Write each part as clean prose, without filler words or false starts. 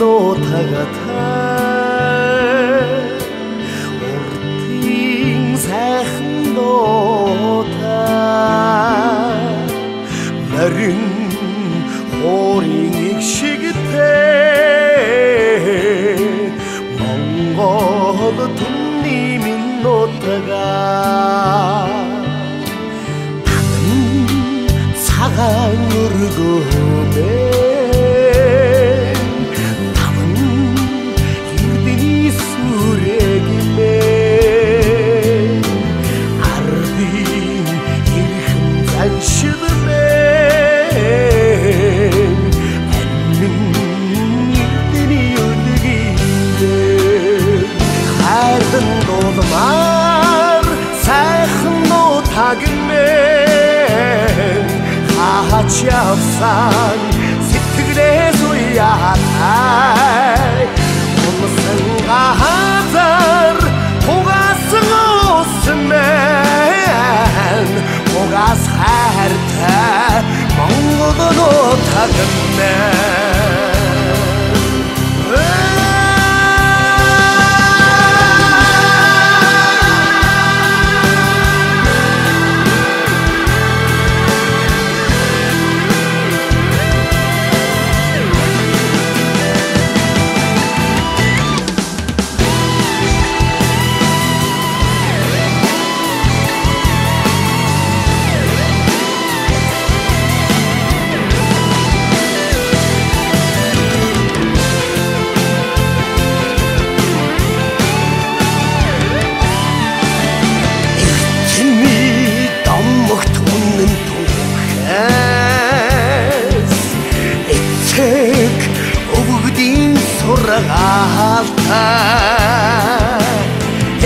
нутагата уртын сайхан нута нарийн хорийн игшигтэй Монгол түмний минь нутага цагаан өргөмэй таван эрдэнэ сүрэгмэй ардын хэрхэн заншилмэй амин эрдэнэ үлгиймэй хайрдан дулмаар сайхан нутагмэй хач явсан сэтгэлээс уяатай унсан газар угаасан усмэн угаас хайртай Монгол нутагмэн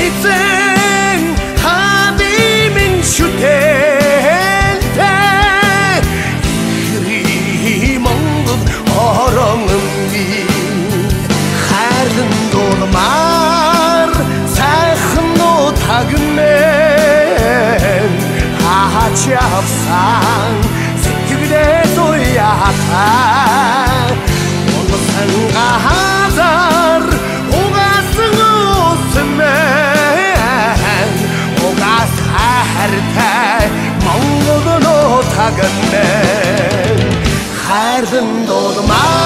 эцэг хадимын шүтэлтэй ихри Монгол орон минь хайрлан дулмаар сайхан нутагмэн хач явсан сэтгэлээс уяатай унсан газар угаасан усмэн угаас хайртай Монгол нутагмэн хайрдан дулмаар